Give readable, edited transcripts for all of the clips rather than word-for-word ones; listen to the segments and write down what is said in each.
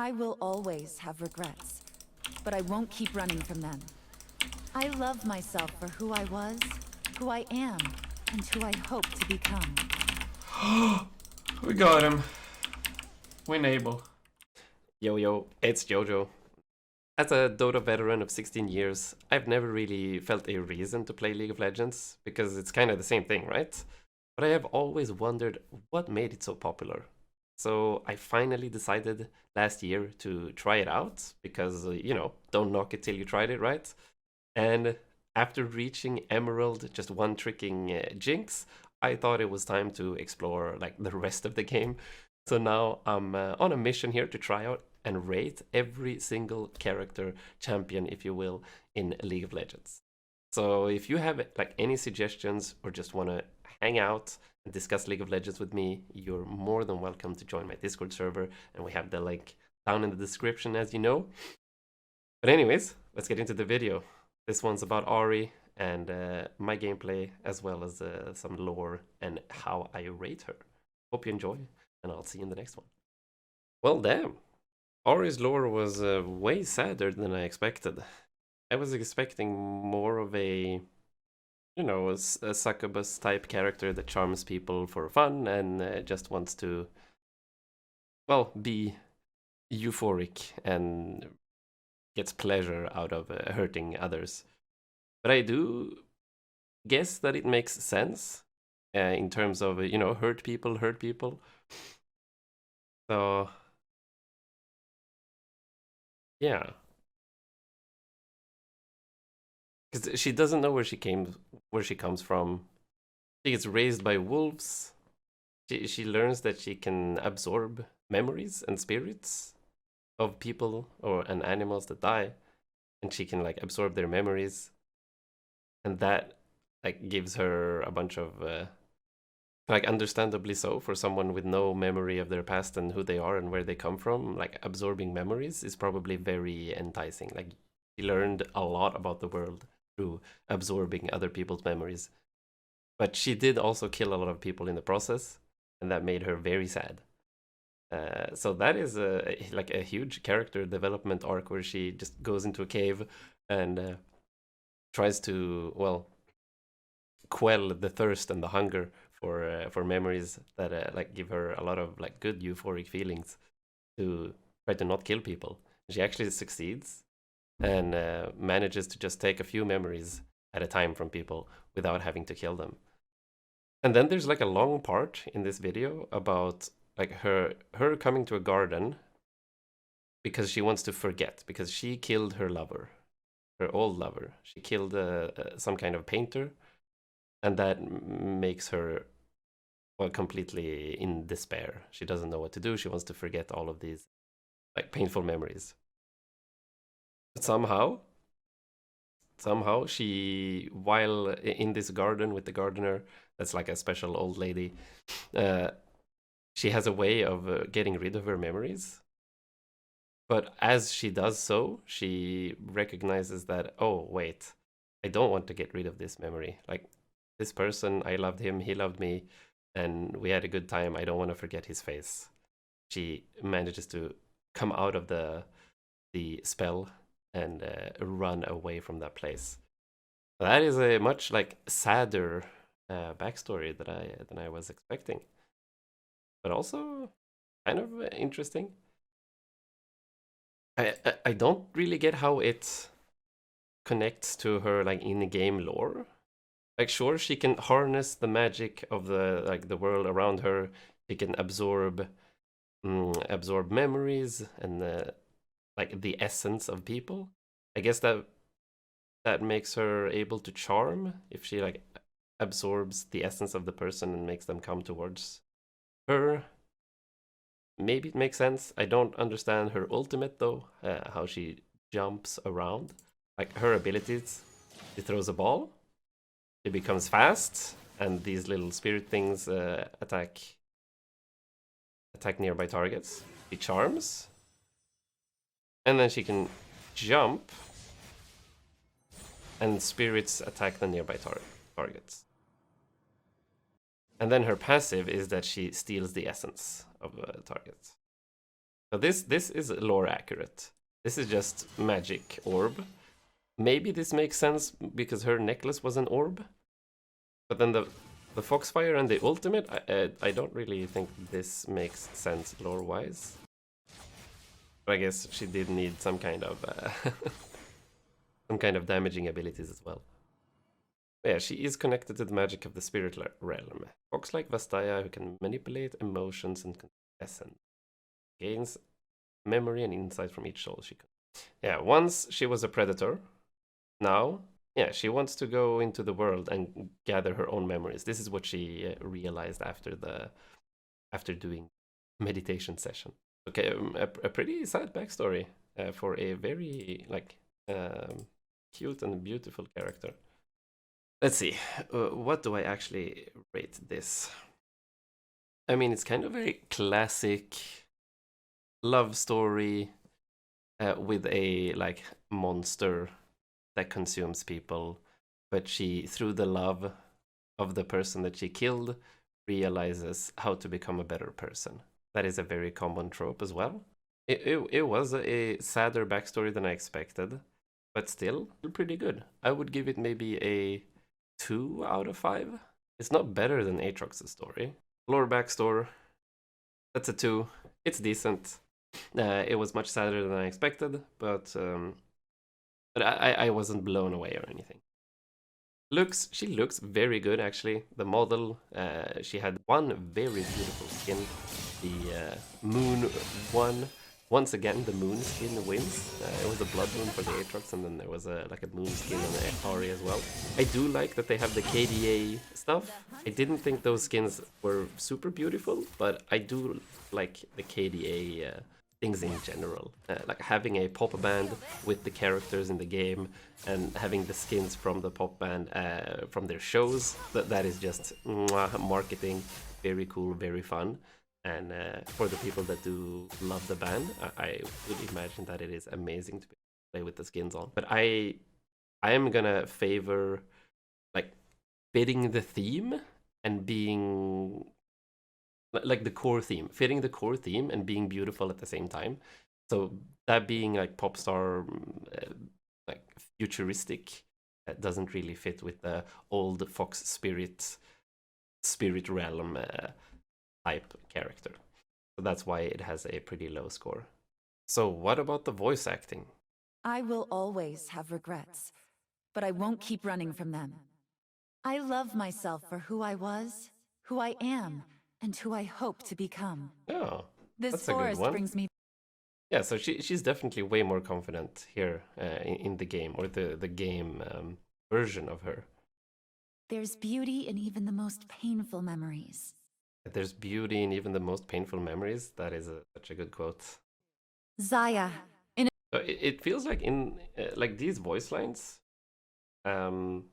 I will always have regrets, but I won't keep running from them. I love myself for who I was, who I am, and who I hope to become. We got him. Win able. Yo, it's Jojo. As a Dota veteran of 16 years, I've never really felt a reason to play League of Legends, because it's kind of the same thing, right? But I have always wondered what made it so popular. So I finally decided last year to try it out, because, don't knock it till you tried it, right? And after reaching Emerald, just one-tricking Jinx, I thought it was time to explore like the rest of the game. So now I'm on a mission here to try out and rate every single character champion, if you will, in League of Legends. So if you have like any suggestions or just want to hang out and discuss League of Legends with me, you're more than welcome to join my Discord server, and we have the link down in the description, as you know. But anyways, let's get into the video. This one's about Ahri and my gameplay, as well as some lore and how I rate her. Hope you enjoy, and I'll see you in the next one. Well, damn. Ahri's lore was way sadder than I expected. I was expecting more of a, a succubus type character that charms people for fun and just wants to, well, be euphoric and gets pleasure out of hurting others. But I do guess that it makes sense in terms of, hurt people. So, yeah. Because she doesn't know where she comes from. She gets raised by wolves. She learns that she can absorb memories and spirits of people and animals that die, and she can like absorb their memories, and that like gives her a bunch of like, understandably so, for someone with no memory of their past and who they are and where they come from, like absorbing memories is probably very enticing. Like, she learned a lot about the world through absorbing other people's memories, but she did also kill a lot of people in the process, and that made her very sad. So that is like a huge character development arc, where she just goes into a cave and tries to, well, quell the thirst and the hunger for memories that like give her a lot of like good euphoric feelings, to try to not kill people. She actually succeeds and manages to just take a few memories at a time from people without having to kill them. And then there's like a long part in this video about like her coming to a garden because she wants to forget, because she killed her lover, her old lover. She killed some kind of painter, and that makes her, well, completely in despair. She doesn't know what to do. She wants to forget all of these like painful memories. But somehow she, while in this garden with the gardener, that's like a special old lady, she has a way of getting rid of her memories. But as she does so, she recognizes that, oh, wait, I don't want to get rid of this memory. Like, this person, I loved him, he loved me, and we had a good time. I don't want to forget his face. She manages to come out of the spell and run away from that place. That is a much like sadder backstory than I was expecting, but also kind of interesting. I don't really get how it connects to her like in-game lore. Like, sure, she can harness the magic of the world around her. She can absorb memories and like the essence of people. I guess that makes her able to charm, if she like absorbs the essence of the person and makes them come towards her. Maybe it makes sense. I don't understand her ultimate though, how she jumps around. Like, her abilities, she throws a ball, she becomes fast, and these little spirit things attack nearby targets. She charms, and then she can jump, and spirits attack the nearby targets. And then her passive is that she steals the essence of targets. So this is lore accurate. This is just magic orb. Maybe this makes sense because her necklace was an orb. But then the Foxfire and the ultimate, I don't really think this makes sense lore-wise. But I guess she did need some kind of some kind of damaging abilities as well. Yeah, she is connected to the magic of the spirit realm. Fox like Vastaya, who can manipulate emotions and essence, gains memory and insight from each soul she can. Yeah, once she was a predator. Now, yeah, she wants to go into the world and gather her own memories. This is what she realized after doing meditation session. Okay, a pretty sad backstory for a very cute and beautiful character. Let's see, what do I actually rate this? I mean, it's kind of a classic love story with a like monster that consumes people, but she, through the love of the person that she killed, realizes how to become a better person. That is a very common trope as well. It was a sadder backstory than I expected, but still pretty good. I would give it maybe a 2 out of 5. It's not better than Aatrox's story. Lore backstory, that's a 2. It's decent. It was much sadder than I expected, but I wasn't blown away or anything. She looks very good actually. The model, she had one very beautiful skin, the moon one. Once again, the moon skin wins. It was a blood moon for the Aatrox, and then there was a moon skin on the Ahri as well. I do like that they have the KDA stuff. I didn't think those skins were super beautiful, but I do like the KDA things in general. Like having a pop band with the characters in the game and having the skins from the pop band from their shows. That is just marketing. Very cool, very fun. And for the people that do love the band, I would imagine that it is amazing to play with the skins on. But I am gonna favor like fitting the theme and being like the core theme, fitting the core theme and being beautiful at the same time. So that being like pop star, like futuristic, that doesn't really fit with the old Fox spirit realm type character. So that's why it has a pretty low score. So what about the voice acting? I will always have regrets, but I won't keep running from them. I love myself for who I was, who I am, and who I hope to become. Oh, This that's a good forest one. brings me. Yeah, so she's definitely way more confident here in the game, or the game version of her. There's beauty in even the most painful memories. There's beauty in even the most painful memories. That is such a good quote. Zaya, in So it feels like in like these voice lines come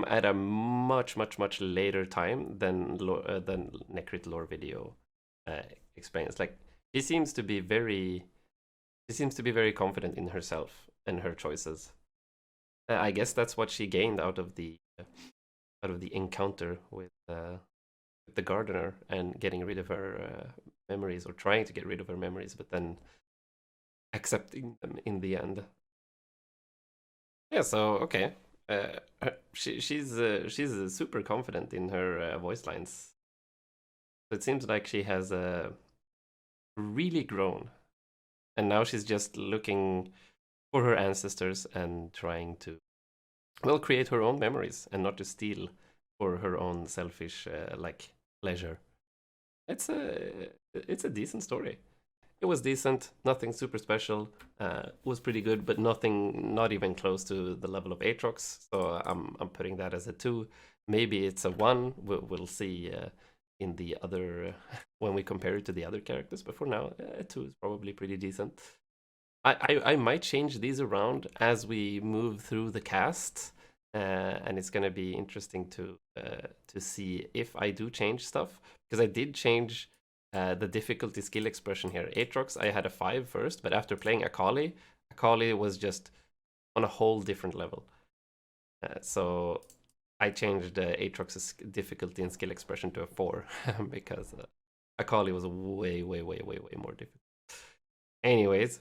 at a much later time than Necrit lore video explains. Like she seems to be very confident in herself and her choices. I guess that's what she gained out of the encounter with the gardener and getting rid of her memories, or trying to get rid of her memories, but then accepting them in the end. Yeah, so okay, she's super confident in her voice lines. So it seems like she has really grown, and now she's just looking for her ancestors and trying to, well, create her own memories and not to steal for her own selfish like pleasure. It's a decent story. It was decent, nothing super special. Was pretty good, but not even close to the level of Aatrox. So I'm putting that as a 2. Maybe it's a 1. We'll see in the other when we compare it to the other characters. But for now, a 2 is probably pretty decent. I might change these around as we move through the cast, and it's gonna be interesting to see if I do change stuff, because I did change the difficulty skill expression here. Aatrox, I had a 5 first, but after playing Akali was just on a whole different level. So I changed Aatrox's difficulty and skill expression to a 4 because Akali was way more difficult. Anyways,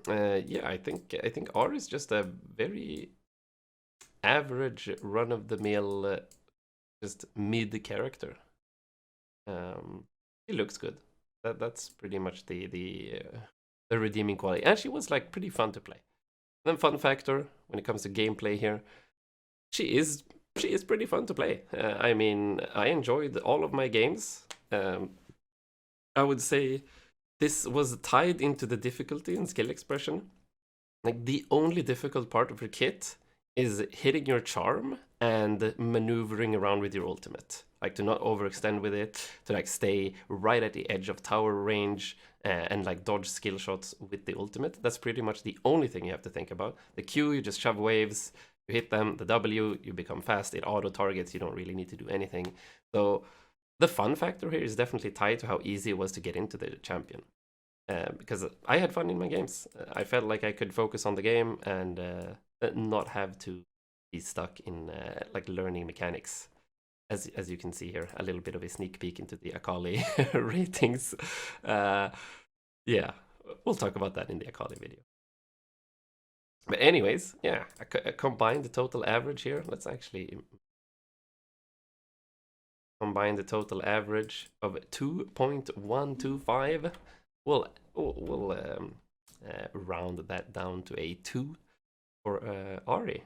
yeah, I think Ahri is just a very average, run-of-the-mill, just mid character. He looks good. That's pretty much the redeeming quality. And she was like pretty fun to play. Then fun factor when it comes to gameplay here, she is pretty fun to play. I mean, I enjoyed all of my games. I would say this was tied into the difficulty and skill expression. Like the only difficult part of her kit is hitting your charm and maneuvering around with your ultimate. Like to not overextend with it, to like stay right at the edge of tower range and like dodge skill shots with the ultimate. That's pretty much the only thing you have to think about. The Q, you just shove waves, you hit them. The W, you become fast, it auto targets, you don't really need to do anything. So the fun factor here is definitely tied to how easy it was to get into the champion. Because I had fun in my games. I felt like I could focus on the game and not have to be stuck in like learning mechanics. As you can see here, a little bit of a sneak peek into the Akali ratings. Yeah, we'll talk about that in the Akali video. But anyways, yeah, I combined the total average here. Let's actually combine the total average of 2.125. We'll round that down to a 2 for Ahri.